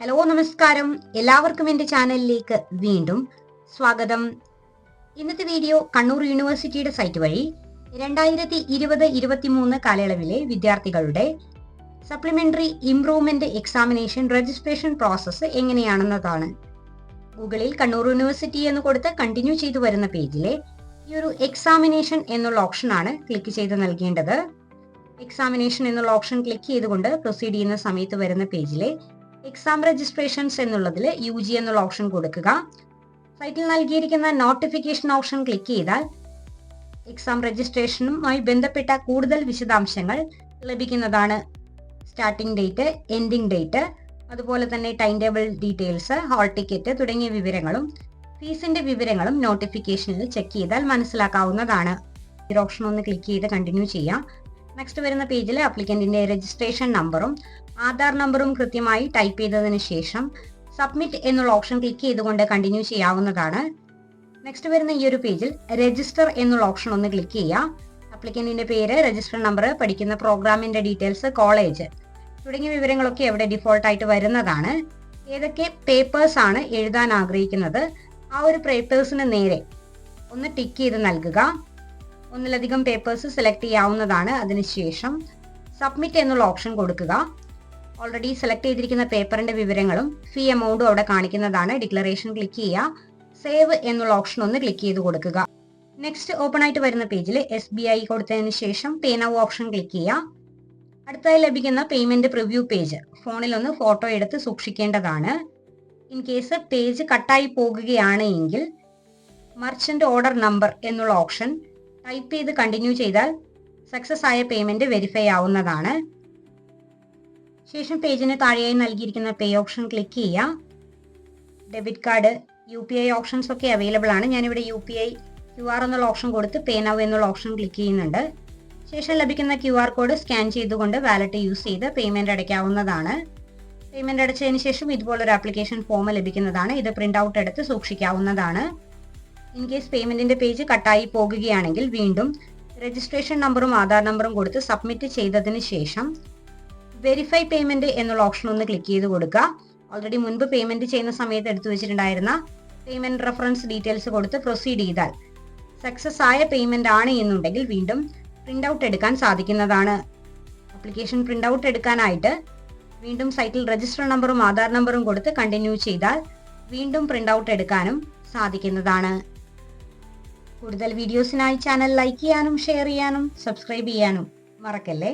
Hello നമസ്കാരം, എല്ലാവർക്കും എൻ്റെ ചാനലിലേക്ക് വീണ്ടും സ്വാഗതം. ഇന്നത്തെ വീഡിയോ കണ്ണൂർ യൂണിവേഴ്സിറ്റിയുടെ സൈറ്റ് വഴി 2020-23 കാലയളവിലെ വിദ്യാർത്ഥികളുടെ supplementary improvement examination registration process എങ്ങനെയാണെന്നതാണ്. ഗൂഗിളിൽ കണ്ണൂർ യൂണിവേഴ്സിറ്റി എന്ന് കൊടുത്ത് കണ്ടിന്യൂ ചെയ്തു വരുന്ന പേജിലെ ഈ ഒരു എക്സാമിനേഷൻ എന്നുള്ള ഓപ്ഷനാണ് ക്ലിക്ക് ചെയ്ത് നൽകേണ്ടത്. എക്സാമിനേഷൻ എന്നുള്ള ഓപ്ഷൻ ക്ലിക്ക് ചെയ്തുകൊണ്ട് പ്രൊസീഡ് ചെയ്യുന്ന സമയത്ത് വരുന്ന പേജിലെ എക്സാം രജിസ്ട്രേഷൻസ് എന്നുള്ളതിൽ UG എന്നുള്ള ഓപ്ഷൻ കൊടുക്കുക. സൈറ്റിൽ നൽകിയിരിക്കുന്ന നോട്ടിഫിക്കേഷൻ ഓപ്ഷൻ ക്ലിക്ക് ചെയ്താൽ എക്സാം രജിസ്ട്രേഷനുമായി ബന്ധപ്പെട്ട കൂടുതൽ വിശദാംശങ്ങൾ ലഭിക്കുന്നതാണ്. സ്റ്റാർട്ടിംഗ് ഡേറ്റ്, എൻഡിംഗ് ഡേറ്റ്, അതുപോലെ തന്നെ time table details, hall ticket തുടങ്ങിയ വിവരങ്ങളും ഫീസിന്റെ വിവരങ്ങളും നോട്ടിഫിക്കേഷനിൽ ചെക്ക് ചെയ്താൽ മനസ്സിലാക്കാവുന്നതാണ്. ഈ ഓപ്ഷൻ ഒന്ന് ക്ലിക്ക് ചെയ്ത് കണ്ടിന്യൂ ചെയ്യാം. നെക്സ്റ്റ് വരുന്ന പേജിൽ അപ്ലിക്കന്റിന്റെ രജിസ്ട്രേഷൻ നമ്പറും ആധാർ നമ്പറും കൃത്യമായി ടൈപ്പ് ചെയ്തതിനു ശേഷം സബ്മിറ്റ് എന്നുള്ള ഓപ്ഷൻ ക്ലിക്ക് ചെയ്തുകൊണ്ട് കണ്ടിന്യൂ ചെയ്യാവുന്നതാണ്. നെക്സ്റ്റ് വരുന്ന ഈ ഒരു പേജിൽ രജിസ്റ്റർ എന്നുള്ള ഓപ്ഷൻ ഒന്ന് ക്ലിക്ക് ചെയ്യാം. അപ്ലിക്കന്റിന്റെ പേര്, രജിസ്റ്റർ നമ്പർ, പഠിക്കുന്ന പ്രോഗ്രാമിന്റെ ഡീറ്റെയിൽസ്, കോളേജ് തുടങ്ങിയ വിവരങ്ങളൊക്കെ ഇവിടെ ഡിഫോൾട്ട് ആയിട്ട് വരുന്നതാണ്. ഏതൊക്കെ പേപ്പേഴ്സ് ആണ് എഴുതാൻ ആഗ്രഹിക്കുന്നത് ആ ഒരു പേപ്പേഴ്സിന് നേരെ ഒന്ന് ടിക്ക് ചെയ്ത് നൽകുക. ഒന്നിലധികം പേപ്പേഴ്സ് സെലക്ട് ചെയ്യാവുന്നതാണ്. അതിനുശേഷം സബ്മിറ്റ് എന്നുള്ള ഓപ്ഷൻ കൊടുക്കുക. ഓൾറെഡി സെലക്ട് ചെയ്തിരിക്കുന്ന പേപ്പറിന്റെ വിവരങ്ങളും ഫീ എമൗണ്ടും അവിടെ കാണിക്കുന്നതാണ്. ഡിക്ലറേഷൻ ക്ലിക്ക് ചെയ്യുക. സേവ് എന്നുള്ള ഓപ്ഷൻ ഒന്ന് ക്ലിക്ക് ചെയ്ത് കൊടുക്കുക. നെക്സ്റ്റ് ഓപ്പൺ ആയിട്ട് വരുന്ന പേജിൽ SBI കൊടുത്തതിന് ശേഷം പേ നൗ ഓപ്ഷൻ ക്ലിക്ക് ചെയ്യുക. അടുത്തായി ലഭിക്കുന്ന പേയ്മെന്റ് പ്രിവ്യൂ പേജ് ഫോണിൽ ഒന്ന് ഫോട്ടോ എടുത്ത് സൂക്ഷിക്കേണ്ടതാണ്. ഇൻ കേസ് പേജ് കട്ടായി പോകുകയാണ് എങ്കിൽ മർച്ചന്റ് ഓർഡർ നമ്പർ എന്നുള്ള ഓപ്ഷൻ ടൈപ്പ് ചെയ്ത് കണ്ടിന്യൂ ചെയ്താൽ സക്സസ് ആയ പേയ്മെന്റ് വെരിഫൈ ആവുന്നതാണ്. ശേഷം പേജിന് താഴെയായി നൽകിയിരിക്കുന്ന പേ ഓപ്ഷൻ ക്ലിക്ക് ചെയ്യുക. ഡെബിറ്റ് കാർഡ്, UPI ഓപ്ഷൻസ് ഒക്കെ അവൈലബിൾ ആണ്. ഞാനിവിടെ UPI QR എന്നുള്ള ഓപ്ഷൻ കൊടുത്ത് പേ നൗ എന്നുള്ള ഓപ്ഷൻ ക്ലിക്ക് ചെയ്യുന്നുണ്ട്. ശേഷം ലഭിക്കുന്ന QR കോഡ് സ്കാൻ ചെയ്തുകൊണ്ട് വാലറ്റ് യൂസ് ചെയ്ത് പേയ്മെന്റ് അടയ്ക്കാവുന്നതാണ്. പേയ്മെന്റ് അടച്ചതിന് ശേഷം ഇതുപോലൊരു ആപ്ലിക്കേഷൻ ഫോം ലഭിക്കുന്നതാണ്. ഇത് പ്രിന്റ് ഔട്ട് എടുത്ത് സൂക്ഷിക്കാവുന്നതാണ്. ഇൻ കേസ് പേയ്മെന്റിന്റെ പേജ് കട്ടായി പോകുകയാണെങ്കിൽ വീണ്ടും രജിസ്ട്രേഷൻ നമ്പറും ആധാർ നമ്പറും കൊടുത്ത് സബ്മിറ്റ് ചെയ്തതിന് ശേഷം വെരിഫൈ പേയ്മെന്റ് എന്നുള്ള ഓപ്ഷൻ ഒന്ന് ക്ലിക്ക് ചെയ്ത് കൊടുക്കുക. ഓൾറെഡി മുൻപ് പേയ്മെന്റ് ചെയ്യുന്ന സമയത്ത് എടുത്തു വെച്ചിട്ടുണ്ടായിരുന്ന പേയ്മെന്റ് റെഫറൻസ് ഡീറ്റെയിൽസ് കൊടുത്ത് പ്രൊസീഡ് ചെയ്താൽ സക്സസ് ആയ പേയ്മെന്റ് ആണ് എന്നുണ്ടെങ്കിൽ വീണ്ടും പ്രിന്റ് ഔട്ട് എടുക്കാൻ സാധിക്കുന്നതാണ്. ആപ്ലിക്കേഷൻ പ്രിന്റ് ഔട്ട് എടുക്കാനായിട്ട് വീണ്ടും സൈറ്റിൽ രജിസ്റ്റർ നമ്പറും ആധാർ നമ്പറും കൊടുത്ത് കണ്ടിന്യൂ ചെയ്താൽ വീണ്ടും പ്രിന്റ് ഔട്ട് എടുക്കാനും സാധിക്കുന്നതാണ്. കൂടുതൽ വീഡിയോസിനായി ചാനൽ ലൈക്ക് ചെയ്യാനും ഷെയർ ചെയ്യാനും സബ്സ്ക്രൈബ് ചെയ്യാനും മറക്കല്ലേ.